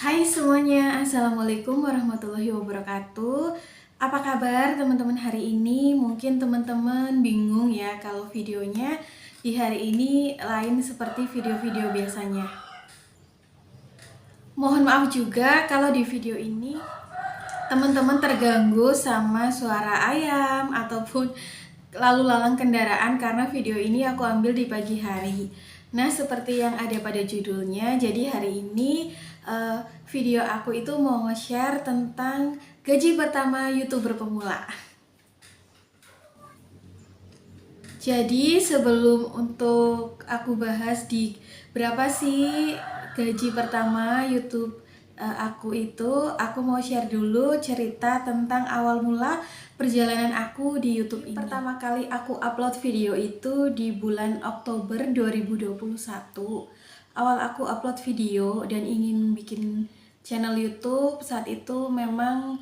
Hai semuanya, Assalamualaikum warahmatullahi wabarakatuh. Apa kabar teman-teman hari ini? Mungkin teman-teman bingung ya kalau videonya di hari ini lain seperti video-video biasanya. Mohon maaf juga kalau di video ini teman-teman terganggu sama suara ayam ataupun lalu lalang kendaraan karena video ini aku ambil di pagi hari. Nah, seperti yang ada pada judulnya, jadi hari ini video aku itu mau nge-share tentang gaji pertama YouTuber pemula. Jadi sebelum untuk aku bahas di berapa sih gaji pertama YouTube aku itu, aku mau share dulu cerita tentang awal mula perjalanan aku di YouTube ini. Pertama kali aku upload video itu di bulan Oktober 2021. Awal aku upload video dan ingin bikin channel YouTube saat itu memang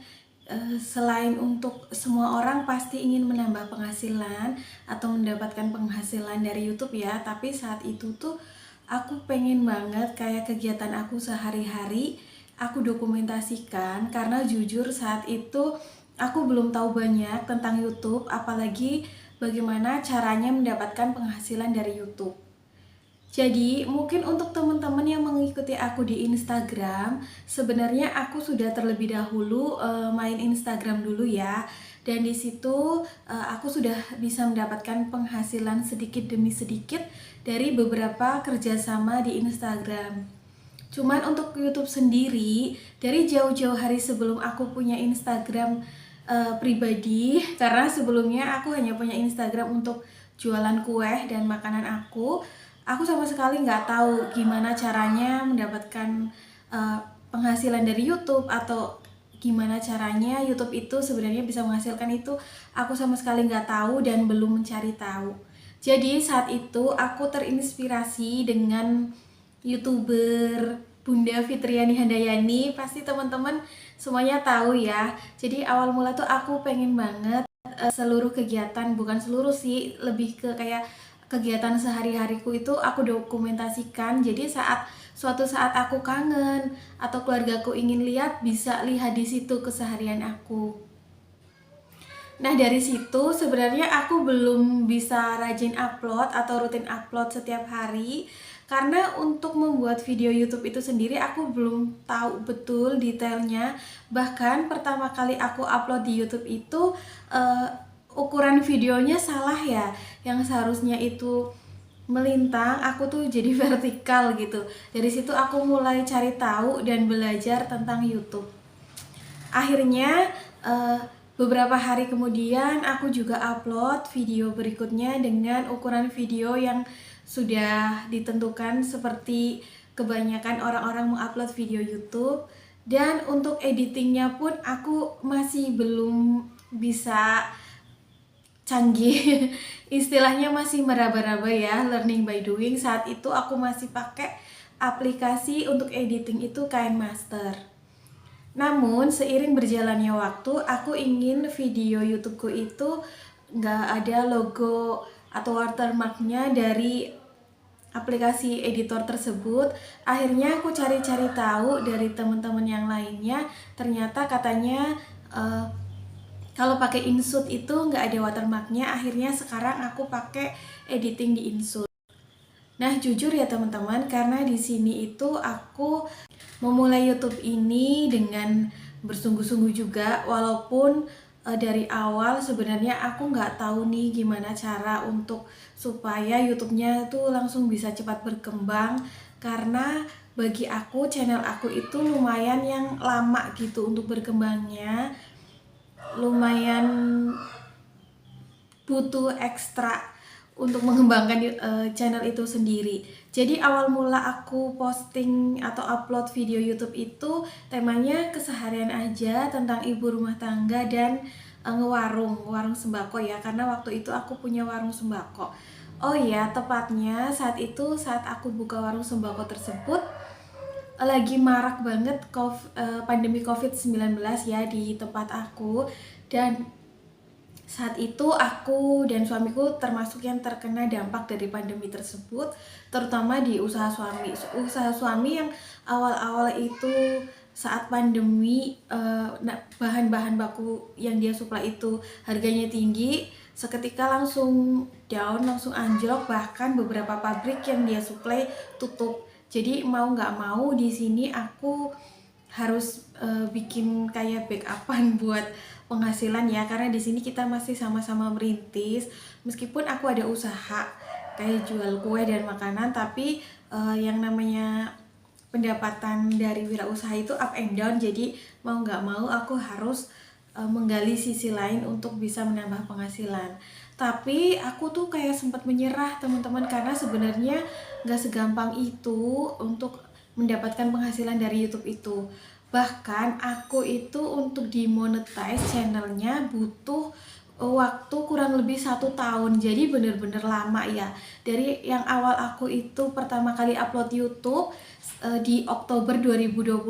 selain untuk semua orang pasti ingin menambah penghasilan atau mendapatkan penghasilan dari YouTube ya, tapi saat itu tuh aku pengen banget kayak kegiatan aku sehari-hari aku dokumentasikan karena jujur saat itu aku belum tahu banyak tentang YouTube, apalagi bagaimana caranya mendapatkan penghasilan dari YouTube. Jadi mungkin untuk teman-teman yang mengikuti aku di Instagram, sebenarnya aku sudah terlebih dahulu main Instagram dulu ya. Dan di situ aku sudah bisa mendapatkan penghasilan sedikit demi sedikit dari beberapa kerjasama di Instagram. Cuman untuk YouTube sendiri, dari jauh-jauh hari sebelum aku punya Instagram pribadi, karena sebelumnya aku hanya punya Instagram untuk jualan kue dan makanan aku sama sekali nggak tahu gimana caranya mendapatkan penghasilan dari YouTube atau gimana caranya YouTube itu sebenarnya bisa menghasilkan itu. Aku sama sekali nggak tahu dan belum mencari tahu. Jadi saat itu aku terinspirasi dengan YouTuber Bunda Fitriani Handayani, pasti teman-teman semuanya tahu ya. Jadi awal mula tuh aku pengen banget seluruh kegiatan, bukan seluruh sih, lebih ke kayak kegiatan sehari-hariku itu aku dokumentasikan. Jadi suatu saat aku kangen atau keluargaku ingin lihat, bisa lihat di situ keseharian aku. Nah, dari situ sebenarnya aku belum bisa rajin upload atau rutin upload setiap hari karena untuk membuat video YouTube itu sendiri aku belum tahu betul detailnya. Bahkan pertama kali aku upload di YouTube itu ukuran videonya salah ya. Yang seharusnya itu melintang, aku tuh jadi vertikal gitu. Dari situ aku mulai cari tahu dan belajar tentang YouTube. Akhirnya beberapa hari kemudian aku juga upload video berikutnya dengan ukuran video yang sudah ditentukan seperti kebanyakan orang-orang mengupload video YouTube. Dan untuk editingnya pun aku masih belum bisa canggih. Istilahnya masih meraba-raba ya, learning by doing. Saat itu aku masih pakai aplikasi untuk editing itu KineMaster. Namun seiring berjalannya waktu, aku ingin video YouTubeku itu nggak ada logo atau watermarknya dari aplikasi editor tersebut. Akhirnya aku cari-cari tahu dari teman-teman yang lainnya, ternyata katanya kalau pakai InShot itu nggak ada watermarknya. Akhirnya sekarang aku pakai editing di InShot. Nah, jujur ya teman-teman, karena di sini itu aku memulai YouTube ini dengan bersungguh-sungguh juga, walaupun dari awal sebenarnya aku nggak tahu nih gimana cara untuk supaya YouTube-nya tuh langsung bisa cepat berkembang, karena bagi aku channel aku itu lumayan yang lama gitu untuk berkembangnya, lumayan butuh ekstra untuk mengembangkan channel itu sendiri. Jadi awal mula aku posting atau upload video YouTube itu temanya keseharian aja tentang ibu rumah tangga dan warung sembako ya, karena waktu itu aku punya warung sembako. Oh iya, tepatnya saat itu saat aku buka warung sembako tersebut lagi marak banget pandemi COVID-19 ya di tempat aku, dan Saat itu aku dan suamiku termasuk yang terkena dampak dari pandemi tersebut, terutama di usaha suami. Usaha suami yang awal-awal itu saat pandemi, bahan-bahan baku yang dia suplai itu harganya tinggi, seketika langsung down, langsung anjlok, bahkan beberapa pabrik yang dia suplai tutup. Jadi mau nggak mau di sini aku harus bikin kayak backupan buat penghasilan ya, karena di sini kita masih sama-sama merintis. Meskipun aku ada usaha kayak jual kue dan makanan, tapi yang namanya pendapatan dari wirausaha itu up and down. Jadi mau nggak mau aku harus menggali sisi lain untuk bisa menambah penghasilan. Tapi aku tuh kayak sempat menyerah teman-teman, karena sebenarnya nggak segampang itu untuk mendapatkan penghasilan dari YouTube itu. Bahkan aku itu untuk dimonetize channelnya butuh waktu kurang lebih 1 tahun. Jadi bener-bener lama ya. Dari yang awal aku itu pertama kali upload YouTube di Oktober 2021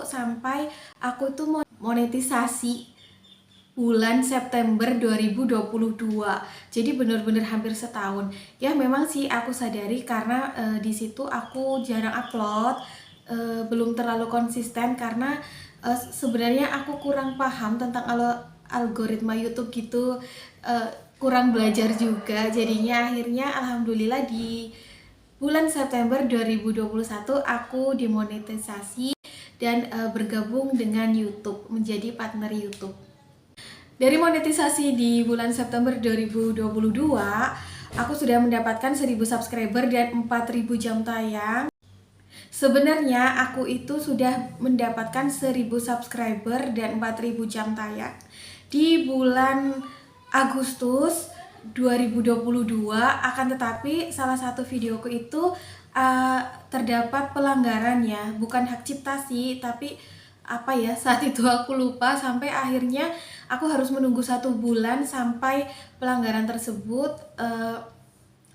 sampai aku itu monetisasi bulan September 2022. Jadi bener-bener hampir setahun. Ya memang sih aku sadari karena di situ aku jarang upload, belum terlalu konsisten karena sebenarnya aku kurang paham tentang algoritma YouTube gitu, kurang belajar juga. Jadinya akhirnya alhamdulillah di bulan September 2021 aku dimonetisasi dan bergabung dengan YouTube, menjadi partner YouTube. Dari monetisasi di bulan September 2022, aku sudah mendapatkan 1000 subscriber dan 4000 jam tayang. Sebenarnya aku itu sudah mendapatkan 1000 subscriber dan 4000 jam tayang di bulan Agustus 2022, akan tetapi salah satu videoku itu terdapat pelanggaran ya, bukan hak cipta sih, tapi apa ya, saat itu aku lupa, sampai akhirnya aku harus menunggu 1 bulan sampai pelanggaran tersebut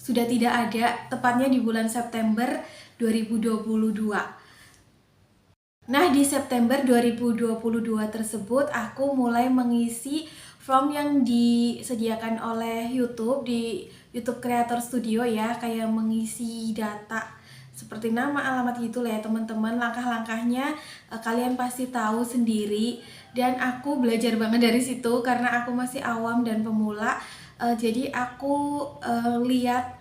sudah tidak ada, tepatnya di bulan September 2022. Nah, di September 2022 tersebut aku mulai mengisi form yang disediakan oleh YouTube di YouTube Creator Studio ya, kayak mengisi data seperti nama, alamat gitu lah ya teman-teman. Langkah-langkahnya kalian pasti tahu sendiri, dan aku belajar banget dari situ karena aku masih awam dan pemula. Jadi aku lihat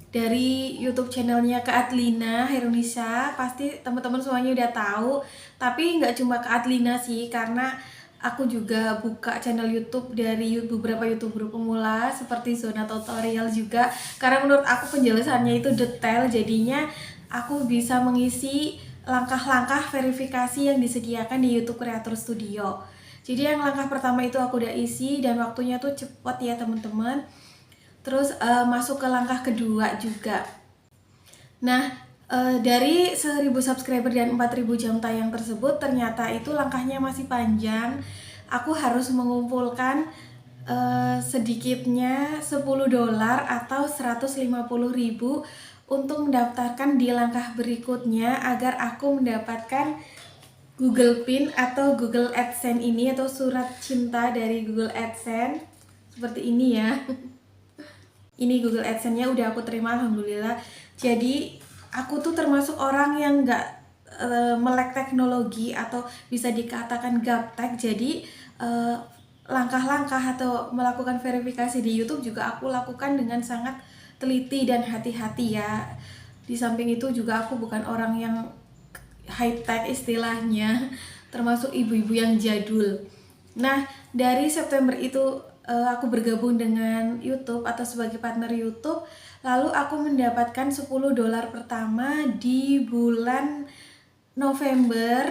dari YouTube channelnya Kak Adlina Herunisa, pasti teman-teman semuanya udah tahu. Tapi nggak cuma Kak Adlina sih, karena aku juga buka channel YouTube dari beberapa YouTuber pemula seperti Zona Tutorial juga, karena menurut aku penjelasannya itu detail, jadinya aku bisa mengisi langkah-langkah verifikasi yang disediakan di YouTube Creator Studio. Jadi yang langkah pertama itu aku udah isi dan waktunya tuh cepet ya teman-teman. Terus masuk ke langkah kedua juga. Nah, dari 1000 subscriber dan 4000 jam tayang tersebut, ternyata itu langkahnya masih panjang. Aku harus mengumpulkan sedikitnya $10 atau 150.000 untuk mendaftarkan di langkah berikutnya agar aku mendapatkan Google Pin atau Google AdSense ini, atau surat cinta dari Google AdSense seperti ini ya. Ini Google AdSense-nya udah aku terima alhamdulillah. Jadi aku tuh termasuk orang yang nggak melek teknologi atau bisa dikatakan gaptek. Jadi langkah-langkah atau melakukan verifikasi di YouTube juga aku lakukan dengan sangat teliti dan hati-hati ya. Di samping itu juga aku bukan orang yang high tech istilahnya, termasuk ibu-ibu yang jadul. Nah, dari September itu aku bergabung dengan YouTube atau sebagai partner YouTube, lalu aku mendapatkan $10 pertama di bulan November,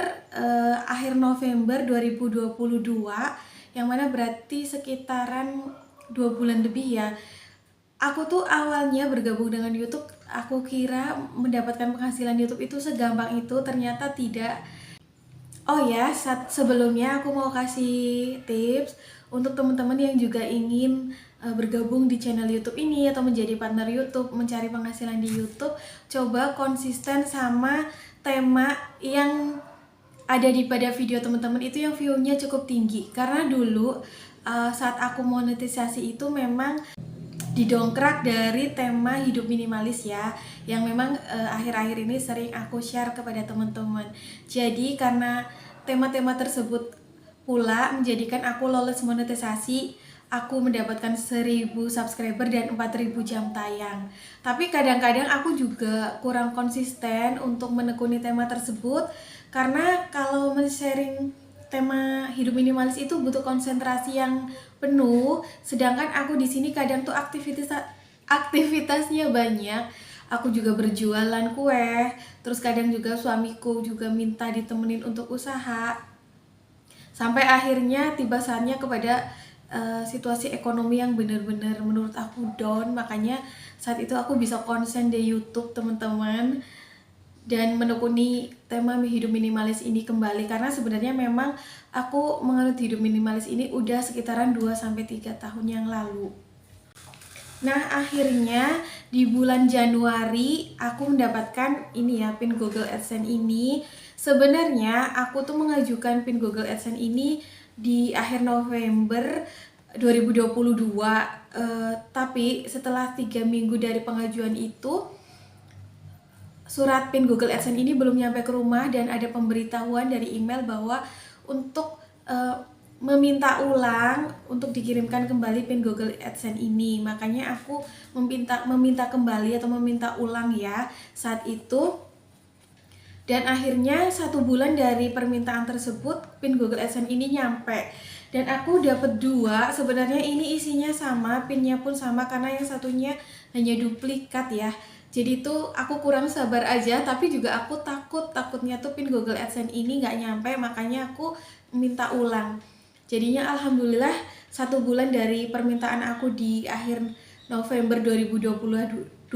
akhir November 2022, yang mana berarti sekitaran 2 bulan lebih ya. Aku tuh awalnya bergabung dengan YouTube, aku kira mendapatkan penghasilan YouTube itu segampang itu, ternyata tidak. Oh ya, sebelumnya aku mau kasih tips untuk teman-teman yang juga ingin bergabung di channel YouTube ini atau menjadi partner YouTube, mencari penghasilan di YouTube. Coba konsisten sama tema yang ada di pada video teman-teman itu yang view-nya cukup tinggi. Karena dulu saat aku monetisasi itu memang didongkrak dari tema hidup minimalis ya, yang memang akhir-akhir ini sering aku share kepada teman-teman. Jadi karena tema-tema tersebut pula menjadikan aku lolos monetisasi, aku mendapatkan 1000 subscriber dan 4000 jam tayang. Tapi kadang-kadang aku juga kurang konsisten untuk menekuni tema tersebut, karena kalau men-sharing tema hidup minimalis itu butuh konsentrasi yang penuh, sedangkan aku di sini kadang tuh aktivitasnya banyak. Aku juga berjualan kue, terus kadang juga suamiku juga minta ditemenin untuk usaha. Sampai akhirnya tiba saatnya kepada situasi ekonomi yang benar-benar menurut aku down. Makanya saat itu aku bisa konsen di YouTube teman-teman dan menekuni tema hidup minimalis ini kembali, karena sebenarnya memang aku menganut hidup minimalis ini udah sekitaran 2-3 tahun yang lalu. Nah, akhirnya di bulan Januari aku mendapatkan ini ya, pin Google AdSense ini. Sebenarnya aku tuh mengajukan pin Google AdSense ini di akhir November 2022, tapi setelah 3 minggu dari pengajuan itu, surat pin Google AdSense ini belum nyampe ke rumah dan ada pemberitahuan dari email bahwa untuk meminta ulang untuk dikirimkan kembali pin Google AdSense ini. Makanya aku meminta kembali atau meminta ulang ya saat itu. Dan akhirnya 1 bulan dari permintaan tersebut, pin Google AdSense ini nyampe. Dan aku dapat 2. Sebenarnya ini isinya sama, pinnya pun sama, karena yang satunya hanya duplikat ya. Jadi tuh aku kurang sabar aja, tapi juga aku takutnya tuh pin Google AdSense ini nggak nyampe, makanya aku minta ulang. Jadinya alhamdulillah 1 bulan dari permintaan aku di akhir November 2022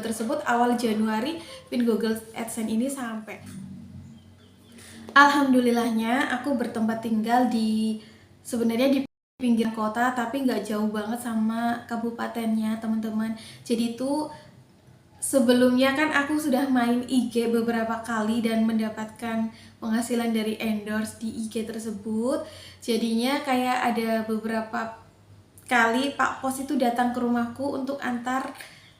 tersebut, awal Januari pin Google AdSense ini sampai. Alhamdulillahnya aku bertempat tinggal sebenarnya di pinggir kota, tapi nggak jauh banget sama kabupatennya teman-teman. Jadi tuh sebelumnya kan aku sudah main IG beberapa kali dan mendapatkan penghasilan dari endorse di IG tersebut. Jadinya kayak ada beberapa kali Pak Pos itu datang ke rumahku untuk antar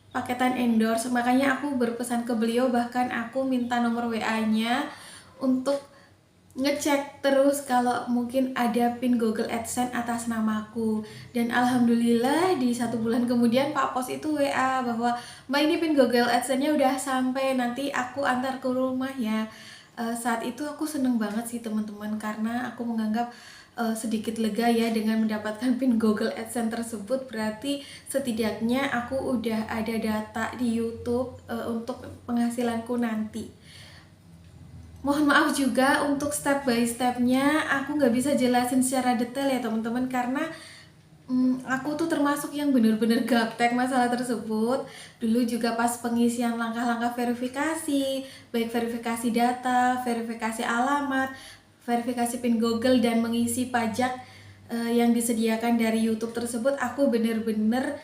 paketan endorse. Makanya aku berpesan ke beliau, bahkan aku minta nomor WA-nya untuk ngecek terus kalau mungkin ada pin Google AdSense atas namaku. Dan alhamdulillah di 1 bulan kemudian Pak Pos itu WA bahwa Mbak, ini pin Google AdSense-nya udah sampai, nanti aku antar ke rumah ya. Saat itu aku seneng banget sih teman-teman, karena aku menganggap sedikit lega ya dengan mendapatkan pin Google AdSense tersebut. Berarti setidaknya aku udah ada data di YouTube untuk penghasilanku nanti. Mohon maaf juga untuk step by stepnya aku nggak bisa jelasin secara detail ya teman-teman, karena aku tuh termasuk yang bener-bener gaptek masalah tersebut. Dulu juga pas pengisian langkah-langkah verifikasi, baik verifikasi data, verifikasi alamat, verifikasi pin Google, dan mengisi pajak yang disediakan dari YouTube tersebut, aku bener-bener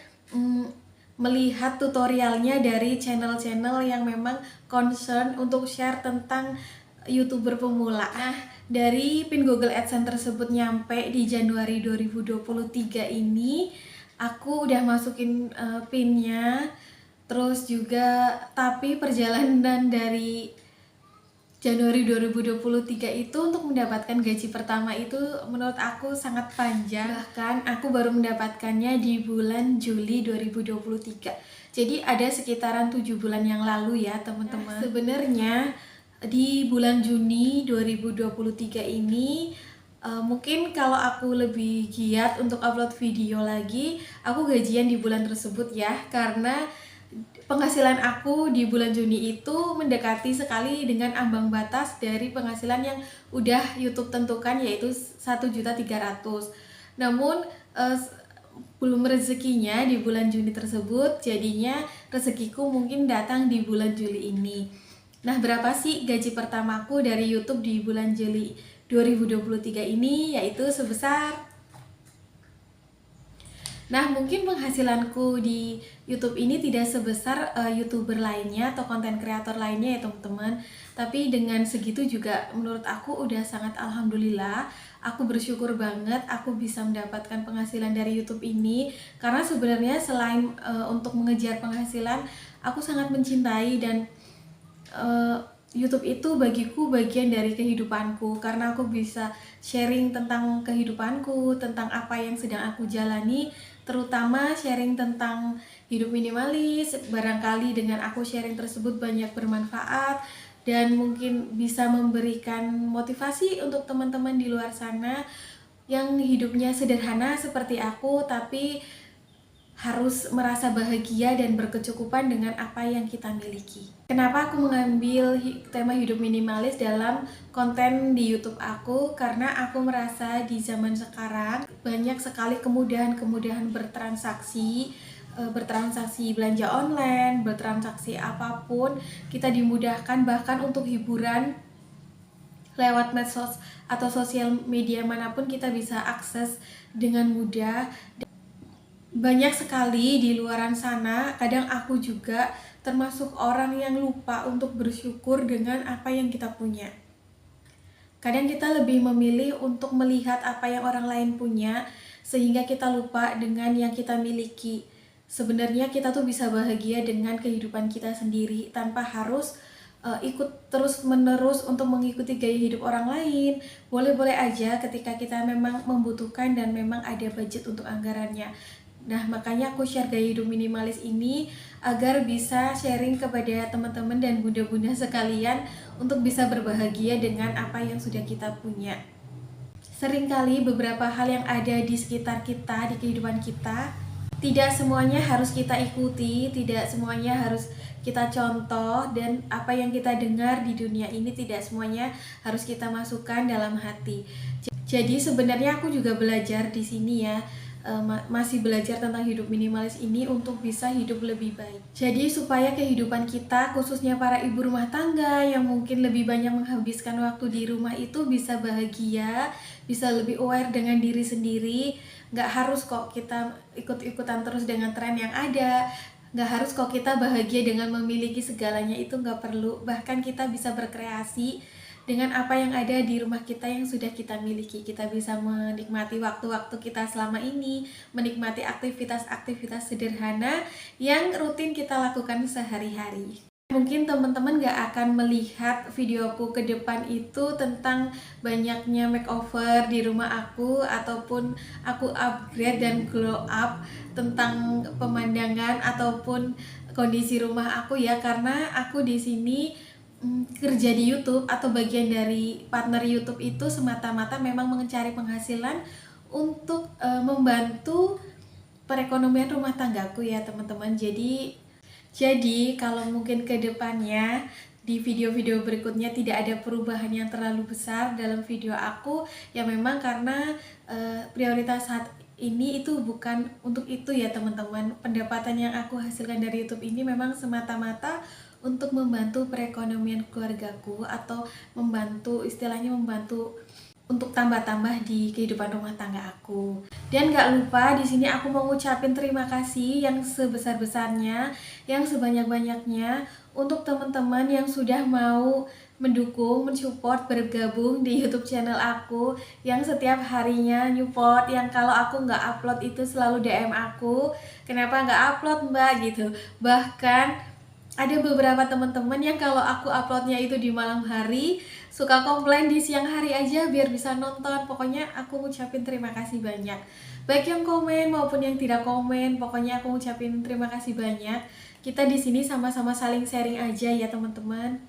melihat tutorialnya dari channel-channel yang memang concern untuk share tentang YouTuber pemula. Nah, dari pin Google AdSense tersebut nyampe di Januari 2023 ini, aku udah masukin pinnya. Terus juga, tapi perjalanan dari Januari 2023 itu untuk mendapatkan gaji pertama itu menurut aku sangat panjang. Bahkan aku baru mendapatkannya di bulan Juli 2023. Jadi ada sekitaran 7 bulan yang lalu ya teman-teman. Sebenarnya di bulan Juni 2023 ini mungkin kalau aku lebih giat untuk upload video lagi, aku gajian di bulan tersebut ya, karena penghasilan aku di bulan Juni itu mendekati sekali dengan ambang batas dari penghasilan yang udah YouTube tentukan, yaitu 1.300.000. Namun belum rezekinya di bulan Juni tersebut, jadinya rezekiku mungkin datang di bulan Juli ini. Nah, berapa sih gaji pertamaku dari YouTube di bulan Juli 2023 ini? Yaitu sebesar Nah, mungkin penghasilanku di YouTube ini tidak sebesar YouTuber lainnya atau konten kreator lainnya ya teman-teman. Tapi dengan segitu juga menurut aku udah sangat alhamdulillah. Aku bersyukur banget aku bisa mendapatkan penghasilan dari YouTube ini. Karena sebenarnya selain untuk mengejar penghasilan, aku sangat mencintai dan YouTube itu bagiku bagian dari kehidupanku, karena aku bisa sharing tentang kehidupanku, tentang apa yang sedang aku jalani, terutama sharing tentang hidup minimalis. Barangkali dengan aku sharing tersebut banyak bermanfaat dan mungkin bisa memberikan motivasi untuk teman-teman di luar sana yang hidupnya sederhana seperti aku, tapi harus merasa bahagia dan berkecukupan dengan apa yang kita miliki. Kenapa aku mengambil tema hidup minimalis dalam konten di YouTube aku? Karena aku merasa di zaman sekarang banyak sekali kemudahan-kemudahan bertransaksi belanja online, bertransaksi apapun, kita dimudahkan bahkan untuk hiburan lewat medsos atau sosial media manapun kita bisa akses dengan mudah. Banyak sekali di luaran sana, kadang aku juga termasuk orang yang lupa untuk bersyukur dengan apa yang kita punya. Kadang kita lebih memilih untuk melihat apa yang orang lain punya, sehingga kita lupa dengan yang kita miliki. Sebenarnya kita tuh bisa bahagia dengan kehidupan kita sendiri, tanpa harus ikut terus-menerus untuk mengikuti gaya hidup orang lain. Boleh-boleh aja ketika kita memang membutuhkan dan memang ada budget untuk anggarannya. Nah, makanya aku share gaya hidup minimalis ini agar bisa sharing kepada teman-teman dan bunda-bunda sekalian untuk bisa berbahagia dengan apa yang sudah kita punya. Seringkali beberapa hal yang ada di sekitar kita, di kehidupan kita, tidak semuanya harus kita ikuti, tidak semuanya harus kita contoh, dan apa yang kita dengar di dunia ini tidak semuanya harus kita masukkan dalam hati. Jadi sebenarnya aku juga belajar di sini ya, masih belajar tentang hidup minimalis ini untuk bisa hidup lebih baik. Jadi supaya kehidupan kita, khususnya para ibu rumah tangga yang mungkin lebih banyak menghabiskan waktu di rumah itu bisa bahagia, bisa lebih aware dengan diri sendiri. Nggak harus kok kita ikut-ikutan terus dengan tren yang ada, nggak harus kok kita bahagia dengan memiliki segalanya, itu nggak perlu. Bahkan kita bisa berkreasi dengan apa yang ada di rumah kita yang sudah kita miliki. Kita bisa menikmati waktu-waktu kita selama ini, menikmati aktivitas-aktivitas sederhana yang rutin kita lakukan sehari-hari. Mungkin teman-teman gak akan melihat videoku ke depan itu tentang banyaknya makeover di rumah aku, ataupun aku upgrade dan glow up tentang pemandangan ataupun kondisi rumah aku ya, karena aku di sini kerja di YouTube atau bagian dari partner YouTube itu semata-mata memang mencari penghasilan untuk membantu perekonomian rumah tanggaku ya teman-teman. Jadi kalau mungkin ke depannya di video-video berikutnya tidak ada perubahan yang terlalu besar dalam video aku, ya memang karena prioritas saat ini itu bukan untuk itu ya teman-teman. Pendapatan yang aku hasilkan dari YouTube ini memang semata-mata untuk membantu perekonomian keluargaku, atau istilahnya membantu untuk tambah-tambah di kehidupan rumah tangga aku. Dan gak lupa di sini aku mau ngucapin terima kasih yang sebesar-besarnya, yang sebanyak-banyaknya untuk teman-teman yang sudah mau mendukung, mensupport, bergabung di YouTube channel aku, yang setiap harinya nyupport, yang kalau aku nggak upload itu selalu DM aku, kenapa nggak upload mbak gitu. Bahkan ada beberapa teman-teman yang kalau aku uploadnya itu di malam hari suka komplain di siang hari aja biar bisa nonton. Pokoknya aku ngucapin terima kasih banyak, baik yang komen maupun yang tidak komen. Pokoknya aku ngucapin terima kasih banyak. Kita di sini sama-sama saling sharing aja ya teman-teman.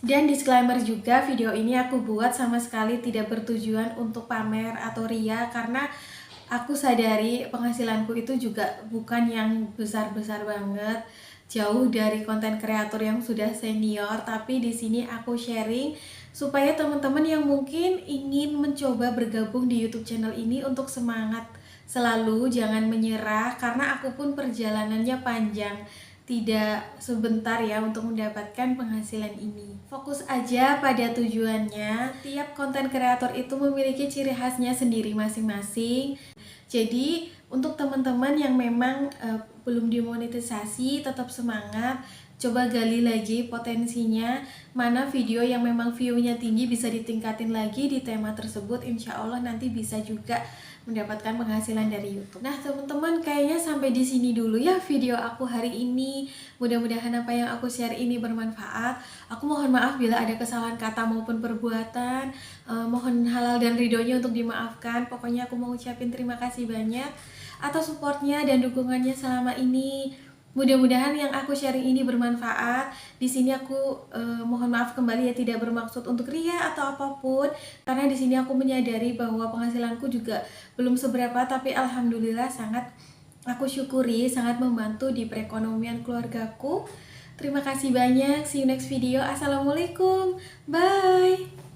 Dan disclaimer juga, video ini aku buat sama sekali tidak bertujuan untuk pamer atau ria, karena aku sadari penghasilanku itu juga bukan yang besar-besar banget, jauh dari konten kreator yang sudah senior. Tapi di sini aku sharing supaya teman-teman yang mungkin ingin mencoba bergabung di YouTube channel ini untuk semangat selalu, jangan menyerah, karena aku pun perjalanannya panjang, tidak sebentar ya untuk mendapatkan penghasilan ini. Fokus aja pada tujuannya. Tiap konten kreator itu memiliki ciri khasnya sendiri masing-masing. Jadi Untuk teman-teman yang memang belum dimonetisasi, tetap semangat, coba gali lagi potensinya, mana video yang memang view-nya tinggi bisa ditingkatin lagi di tema tersebut. Insya Allah nanti bisa juga mendapatkan penghasilan dari YouTube. Nah teman-teman, kayaknya sampai di sini dulu ya video aku hari ini. Mudah-mudahan apa yang aku share ini bermanfaat. Aku mohon maaf bila ada kesalahan kata maupun perbuatan. Mohon halal dan ridhonya untuk dimaafkan. Pokoknya aku mau ucapin terima kasih banyak atas supportnya dan dukungannya selama ini. Mudah-mudahan yang aku sharing ini bermanfaat. Di sini aku mohon maaf kembali ya, tidak bermaksud untuk ria atau apapun. Karena di sini aku menyadari bahwa penghasilanku juga belum seberapa, tapi alhamdulillah sangat aku syukuri, sangat membantu di perekonomian keluargaku. Terima kasih banyak. See you next video. Assalamualaikum. Bye.